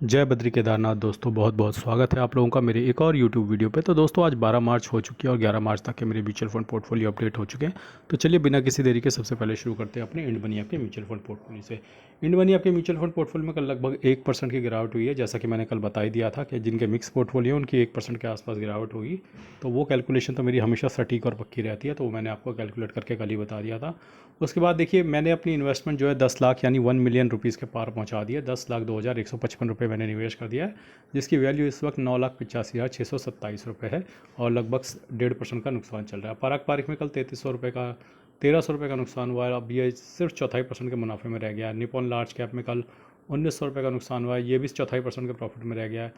जय बद्री केदारनाथ दोस्तों, बहुत बहुत स्वागत है आप लोगों का मेरे एक और यूट्यूब वीडियो पे। तो दोस्तों आज 12 मार्च हो चुकी है और 11 मार्च तक के मेरे म्यूचुअल फंड पोर्टफोलियो अपडेट हो चुके हैं। तो चलिए बिना किसी देरी के सबसे पहले शुरू करते हैं अपने इंड मनी ऐप के म्यूचुअल फंड पोर्टफोलियो से। इंड मनी ऐप के म्यूचुअल फंड पोर्टफोलियो में कल लगभग 1% की गिरावट हुई है। जैसा कि मैंने कल बता ही दिया था कि जिनके मिक्स पोर्टफोलियो उनकी 1% के आसपास गिरावट होगी। तो वो कैलकुलेशन तो मेरी हमेशा सटीक और पक्की रहती है, तो वो मैंने आपको कैलकुलेट करके कल ही बता दिया था। उसके बाद देखिए, मैंने अपनी इन्वेस्टमेंट जो है 10 लाख यानी 1 मिलियन रुपीज़ के पार पहुंचा दिया। 10,02,155 रुपये मैंने निवेश कर दिया है, जिसकी वैल्यू इस वक्त 9,85,627 रुपये है और लगभग 1.5% का नुकसान चल रहा है। पारक में कल 1300 रुपये का नुकसान हुआ है। अब ये सिर्फ 1/4% के मुनाफे में रह गया है। निपॉन लार्ज कैप में कल 1,900 रुपये का नुकसान हुआ है, ये भी 1/4% के प्रॉफिट में रह गया है।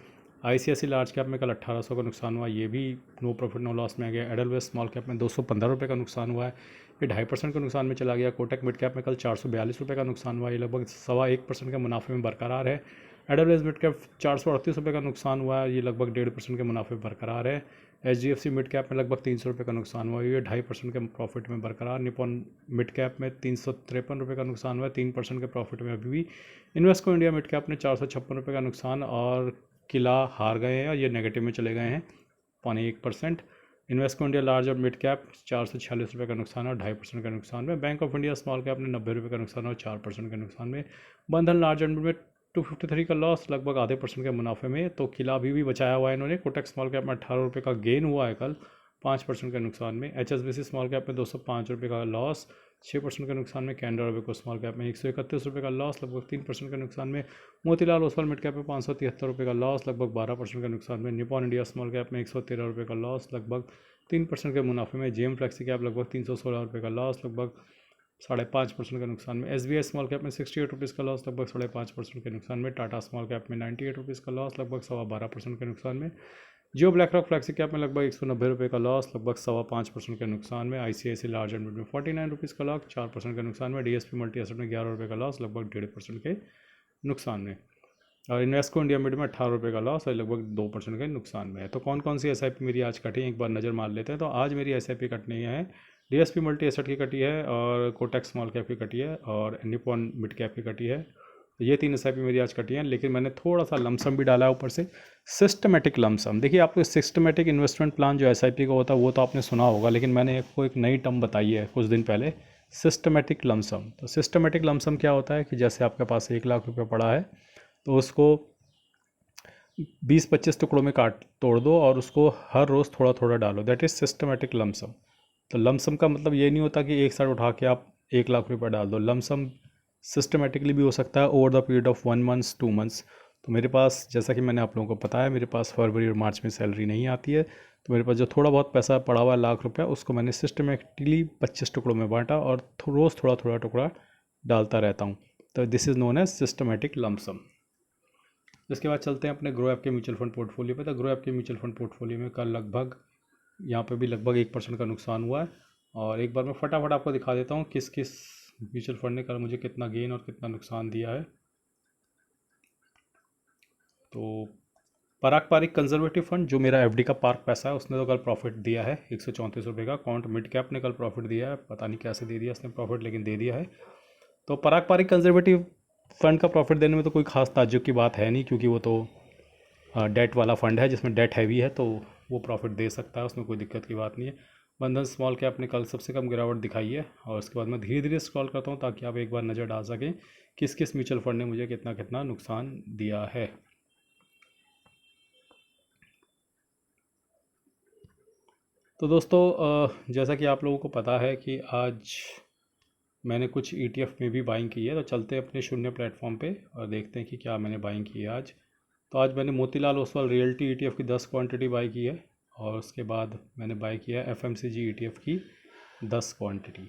ICICI लार्ज कैप में कल 1,800 का नुकसान हुआ, ये भी नो प्रॉफिट नो लॉस में आ गया। एडलवेस स्मॉल कैप में 215 रुपये का नुकसान हुआ है, ये 2.5% के नुकसान में चला गया। कोटक मिड कैप में कल 442 रुपये का नुकसान हुआ, ये लगभग 1.25% के मुनाफे में बरकरार है। एडलवेस मिड कैप 438 रुपये का नुकसान हुआ है, ये लगभग 1.5% के मुनाफे में बरकरार है। HDFC मिड कैप में लगभग 300 रुपये का नुकसान हुआ, ये 2.5% के प्रॉफिट में बरकरार। निपॉन मिड कैप में 353 रुपये का नुकसान हुआ है, 3% के प्रॉफिट में अभी भी। इन्वेस्को इंडिया मिड कैप ने 456 रुपये का नुकसान और किला हार गए हैं और ये नेगेटिव में चले गए हैं 0.1%। इन्वेस्को इंडिया लार्ज और मिड कैप 446 रुपये का नुकसान और 2.5% का नुकसान में। Bank of India small cap ने 90 रुपये का नुकसान और 4% के नुकसान में। बंधन लार्ज और मिड में 253 का लॉस, लगभग आधे % के मुनाफे में। तो किला अभी भी बचाया हुआ है इन्होंने। कोटक स्मॉल कैप में 18 रुपये का गेन हुआ है कल, 5% के नुकसान में। HSBC स्मॉल कैप में 205 रुपये का लॉस, 6% के नुकसान में। कैनरा रोबेको स्मॉल कैप में 131 रुपये का लॉस, लगभग 3% के नुकसान में। मोतीलाल ओसवाल मिड कैप में 573 रुपये का लॉस, लगभग 12% के नुकसान में। निपॉन इंडिया स्मॉल कैप में 113 रुपये का लॉस, लगभग 3% के मुनाफे में। जेम फ्लेक्सी कैप लगभग 316 रुपये का लॉस, लगभग 5.5% के नुकसान में। SBI स्मॉल कैप में 68 रुपीज़ का लॉस, लगभग 5.5% के नुकसान में। टाटा स्मॉल कैप में 98 रुपीज़ का लॉस, लगभग 12.25% के नुकसान में। जियो ब्लैक रॉक फ्लैक्सी कैप में लगभग 190 रुपये का लॉस, लगभग 5.25% के नुकसान में। ICICI लार्ज एंड मिड में 49 रुपीज़ का लॉस, 4% के नुकसान में। DSP मल्टी एसेट में 11 रुपये का लॉस, लगभग 1.5% के नुकसान में। और इन्वेस्को इंडिया मिड में 18 रुपये का लॉस और लगभग 2% के नुकसान में है। तो कौन कौन सी SIP मेरी आज कटी है, एक बार नज़र मार लेते हैं। तो आज मेरी SIP कटनी है, DSP मल्टी एसेट की कटी है और कोटक स्मॉल कैप की कटी है और निपॉन मिड कैप की कटी है। तो ये 3 SIP मेरी आज कटी हैं, लेकिन मैंने थोड़ा सा लमसम भी डाला है ऊपर से, सिस्टमेटिक लमसम। देखिए, आपको सिस्टमेटिक इन्वेस्टमेंट प्लान जो SIP का होता है वो तो आपने सुना होगा, लेकिन मैंने आपको एक नई टर्म बताई है कुछ दिन पहले, सिस्टमेटिक लमसम। तो सिस्टमेटिक लमसम क्या होता है कि जैसे आपके पास 1 लाख रुपये पड़ा है, तो उसको 20-25 टुकड़ों में काट तोड़ दो और उसको हर रोज़ थोड़ा थोड़ा डालो। That is systematic lump sum. तो लमसम का मतलब ये नहीं होता कि एक साथ उठा के आप 1 लाख रुपये डाल दो। लमसम सिस्टमेटिकली भी हो सकता है over the period of 1 month 2 months. तो मेरे पास, जैसा कि मैंने आप लोगों को बताया, मेरे पास फरवरी और मार्च में सैलरी नहीं आती है। तो मेरे पास जो थोड़ा बहुत पैसा पड़ा हुआ है, 1 लाख रुपया, उसको मैंने सिस्टमेटिकली 25 टुकड़ों में बांटा और रोज़ थोड़ा थोड़ा टुकड़ा डालता रहता हूँ। तो this is known as systematic lump sum. इसके बाद चलते हैं अपने ग्रो ऐप के म्यूचुअल फंड पोर्टफोलियो पे। तो ग्रो ऐप के म्यूचुअल फंड पोर्टफोलियो में कल लगभग, यहाँ पे भी लगभग 1% का नुकसान हुआ है। और एक बार मैं फटाफट आपको दिखा देता हूँ किस किस म्यूचुअल फंड ने कल मुझे कितना गेन और कितना नुकसान दिया है। तो पारक कंजर्वेटिव फंड, जो मेरा FD का पार्क पैसा है, उसने तो कल प्रॉफिट दिया है 134 रुपये का। काउंट मिड कैप ने कल प्रॉफिट दिया है, पता नहीं कैसे दे दिया उसने प्रॉफिट, लेकिन दे दिया है। तो पारक कंजर्वेटिव फंड का प्रॉफिट देने में तो कोई खास ताज्जुब की बात है नहीं, क्योंकि वो तो डेट वाला फंड है जिसमें डेट हैवी है, तो वो प्रॉफिट दे सकता है, उसमें कोई दिक्कत की बात नहीं है। बंधन स्मॉल कैप ने कल सबसे कम गिरावट दिखाई है। और उसके बाद मैं धीरे धीरे स्क्रॉल करता हूँ ताकि आप एक बार नज़र डाल सकें किस किस म्यूचुअल फंड ने मुझे कितना कितना नुकसान दिया है। तो दोस्तों, जैसा कि आप लोगों को पता है कि आज मैंने कुछ ETF में भी बाइंग की है। तो चलते हैं अपने शून्य प्लेटफॉर्म पे और देखते हैं कि क्या मैंने बाइंग की है आज। तो आज मैंने मोतीलाल ओसवाल रियल्टी ETF की 10 क्वांटिटी बाई की है और उसके बाद मैंने बाई किया है FMCG ETF की 10 क्वांटिटी।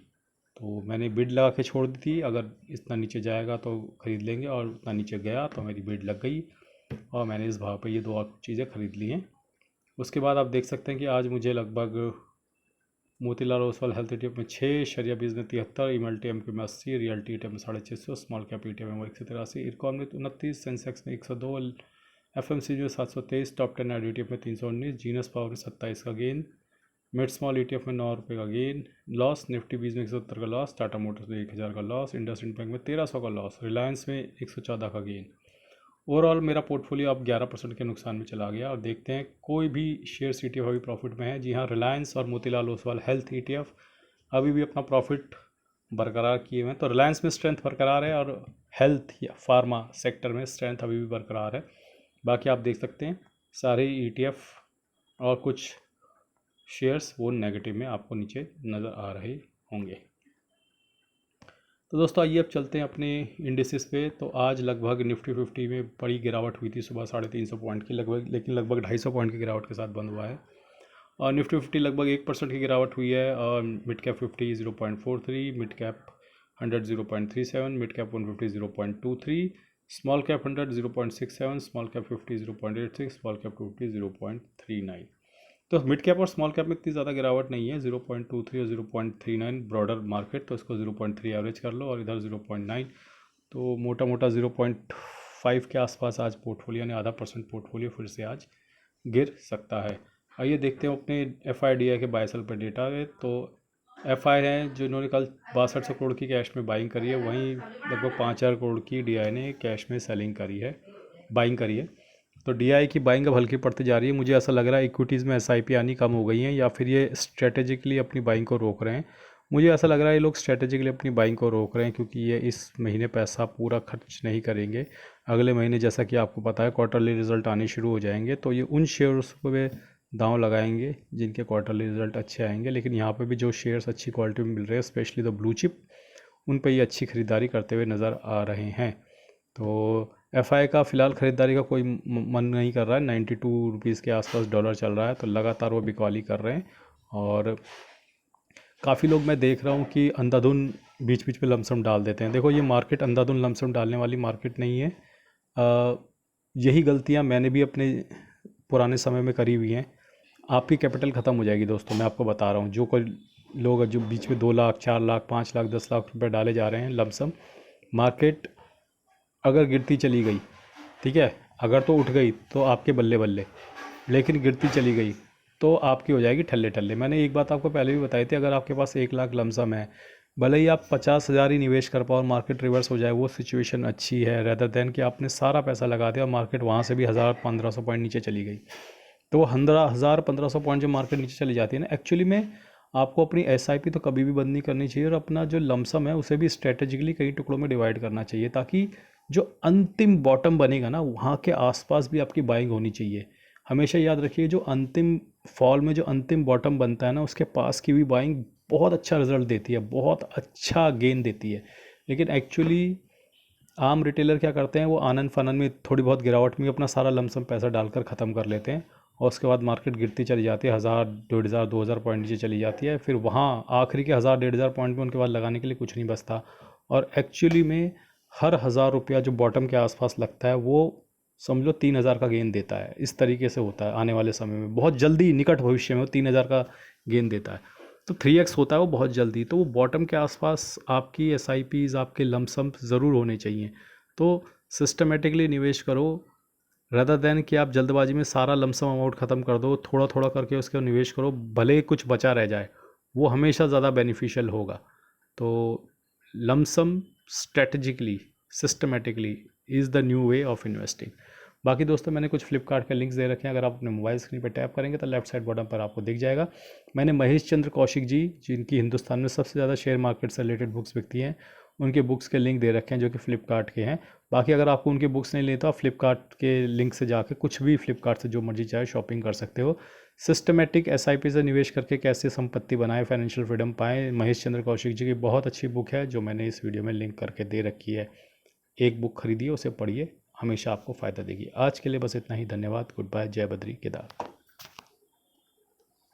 तो मैंने बिड लगा के छोड़ दी थी, अगर इतना नीचे जाएगा तो ख़रीद लेंगे, और इतना नीचे गया तो मेरी बिड लग गई और मैंने इस भाव पे ये 2 और चीज़ें ख़रीद ली हैं। उसके बाद आप देख सकते हैं कि आज मुझे लगभग मोतीलाल ओसवाल हेल्थ ETF में 6, शरिया बीज में 73, इमल्टी एम में 80, रियल्टी ETF में 650, स्मॉल कैप ETF में 183, इरकॉन में 29, सेंसेक्स में 102, FMCG में 723, टॉप 10 एड ETF में 319, जीनस पावर में 27 का गेन, मिड स्मॉल ETF में 9 रुपये का गेन लॉस, निफ्टी 20 में 170 का लॉस, टाटा मोटर्स में 1000 का लॉस, इंडसइंड बैंक में 1300 का लॉस, रिलायंस में 114 का गेन। ओवरऑल मेरा पोर्टफोलियो अब 11% के नुकसान में चला गया। और देखते हैं कोई भी शेयर ETF अभी प्रॉफिट में है। जी हाँ, रिलायंस और मोतीलाल ओसवाल हेल्थ ETF अभी भी अपना प्रॉफिट बरकरार किए हुए हैं। तो रिलायंस में स्ट्रेंथ बरकरार है और हेल्थ या फार्मा सेक्टर में स्ट्रेंथ अभी भी बरकरार है। बाकी आप देख सकते हैं सारे ETF और कुछ शेयर्स वो नेगेटिव में आपको नीचे नज़र आ रहे होंगे। तो दोस्तों आइए अब चलते हैं अपने इंडिसेस पे। तो आज लगभग निफ्टी 50 में बड़ी गिरावट हुई थी सुबह 350 पॉइंट की लगभग, लेकिन लगभग 250 पॉइंट की गिरावट के साथ बंद हुआ है। और निफ्टी 50 लगभग 1% की गिरावट हुई है। और mid cap 50 0.43, mid cap 100 0.37, mid cap 150 0.23, small cap 100 0.67, small cap 50 0.86, small cap 50 0.39। तो मिड कैप और स्मॉल कैप में इतनी ज़्यादा गिरावट नहीं है, 0.23 और 0.39 ब्रॉडर मार्केट, तो इसको 0.3 एवरेज कर लो और इधर 0.9, तो मोटा मोटा 0.5 के आसपास आज पोर्टफोलियो यानी आधा % पोर्टफोलियो फिर से आज गिर सकता है। आइए देखते हैं अपने FIDI के बाय सेल पर डेटा है। तो FI है जिन्होंने कल 6200 करोड़ की कैश में बाइंग करी है, वहीं लगभग 5000 करोड़ की DI ने कैश में सेलिंग करी है, बाइंग करी है। तो DI की बाइंग अब हल्की पड़ती जा रही है। मुझे ऐसा लग रहा है इक्विटीज़ में SIP आनी कम हो गई हैं या फिर ये स्ट्रेटेजिकली अपनी बाइंग को रोक रहे हैं। मुझे ऐसा लग रहा है ये लोग स्ट्रेटेजिकली अपनी बाइंग को रोक रहे हैं क्योंकि ये इस महीने पैसा पूरा खर्च नहीं करेंगे। अगले महीने जैसा कि आपको पता है क्वार्टरली रिजल्ट आने शुरू हो जाएंगे, तो ये उन शेयर्स पे दांव लगाएंगे जिनके क्वार्टरली रिजल्ट अच्छे आएंगे। लेकिन यहाँ पे भी जो शेयर्स अच्छी क्वालिटी में मिल रहे हैं, स्पेशली द ब्लू चिप, उन पे ये अच्छी ख़रीदारी करते हुए नज़र आ रहे हैं। तो FI का फ़िलहाल ख़रीदारी का कोई मन नहीं कर रहा है। 92 रुपीज़ के आसपास डॉलर चल रहा है, तो लगातार वो बिकवाली कर रहे हैं। और काफ़ी लोग मैं देख रहा हूँ कि अंधाधुन बीच बीच में लमसम डाल देते हैं। देखो ये मार्केट अंधाधुन लमसम डालने वाली मार्केट नहीं है। यही गलतियाँ मैंने भी अपने पुराने समय में करी हुई हैं। आपकी कैपिटल ख़त्म हो जाएगी दोस्तों, मैं आपको बता रहा हूँ। जो कोई लोग जो बीच में 2 लाख 4 लाख 5 लाख 10 लाख रुपए डाले जा रहे हैं लमसम, मार्केट अगर गिरती चली गई, ठीक है, अगर तो उठ गई तो आपके बल्ले बल्ले, लेकिन गिरती चली गई तो आपकी हो जाएगी ठल्ले ठल्ले। मैंने एक बात आपको पहले भी बताई थी, अगर आपके पास 1 लाख लमसम है, भले ही आप 50,000 ही निवेश कर पाओ और मार्केट रिवर्स हो जाए, वो सिचुएशन अच्छी है रेदर देन कि आपने सारा पैसा लगा दिया और मार्केट वहाँ से भी 1000-1500 पॉइंट नीचे चली गई। तो 1500 पॉइंट जो मार्केट नीचे चली जाती है ना, एक्चुअली में आपको अपनी SIP तो कभी भी बंद नहीं करनी चाहिए और अपना जो लमसम है उसे भी स्ट्रेटेजिकली कई टुकड़ों में डिवाइड करना चाहिए, ताकि जो अंतिम बॉटम बनेगा ना वहाँ के आसपास भी आपकी बाइंग होनी चाहिए। हमेशा याद रखिए जो अंतिम फॉल में जो अंतिम बॉटम बनता है ना, उसके पास की भी बाइंग बहुत अच्छा रिजल्ट देती है, बहुत अच्छा गेन देती है। लेकिन एक्चुअली आम रिटेलर क्या करते हैं, वो आनन फानन में थोड़ी बहुत गिरावट में अपना सारा लमसम पैसा डालकर ख़त्म कर लेते हैं और उसके बाद मार्केट गिरती चली जाती है, 1000 1500 2000 पॉइंट नीचे चली जाती है। फिर वहाँ आखिरी के 1000 1500 पॉइंट में उनके बाद लगाने के लिए कुछ नहीं बचता। और एक्चुअली में हर 1000 रुपया जो बॉटम के आसपास लगता है वो समझ लो 3000 का गेन देता है। इस तरीके से होता है आने वाले समय में, बहुत जल्दी निकट भविष्य में वो 3000 का गेन देता है। तो 3x होता है वो बहुत जल्दी। तो वो बॉटम के आसपास आपकी SIPs आपके लमसम ज़रूर होने चाहिए। तो सिस्टमेटिकली निवेश करो रदर देन कि आप जल्दबाजी में सारा लमसम अमाउंट ख़त्म कर दो। थोड़ा थोड़ा करके उसका निवेश करो, भले ही कुछ बचा रह जाए, वो हमेशा ज़्यादा बेनिफिशियल होगा। तो lump sum strategically systematically is the new way of investing. बाकी दोस्तों मैंने कुछ फ्लिपकार्ट के लिंक्स दे रखे हैं, अगर आप अपने मोबाइल स्क्रीन पर टैप करेंगे तो लेफ्ट साइड बॉटम पर आपको दिख जाएगा। मैंने महेश चंद्र कौशिक जी, जिनकी हिंदुस्तान में सबसे ज़्यादा शेयर मार्केट से रिलेटेड बुक्स बिकती हैं, उनके बुक्स के लिंक दे रखे हैं जो कि फ़्लिपकार्ट के हैं। बाकी अगर आपको उनके बुक्स नहीं लेते, आप फ्लिपकार्ट के लिंक से जाकर कुछ भी फ्लिपकार्ट से जो मर्जी चाहे शॉपिंग कर सकते हो। सिस्टमेटिक SIP से निवेश करके कैसे संपत्ति बनाए, फाइनेंशियल फ्रीडम पाएँ, महेश चंद्र कौशिक जी की बहुत अच्छी बुक है जो मैंने इस वीडियो में लिंक करके दे रखी है। एक बुक खरीदिए, उसे पढ़िए, हमेशा आपको फ़ायदा देगी। आज के लिए बस इतना ही। धन्यवाद। Goodbye. जय बद्री केदार।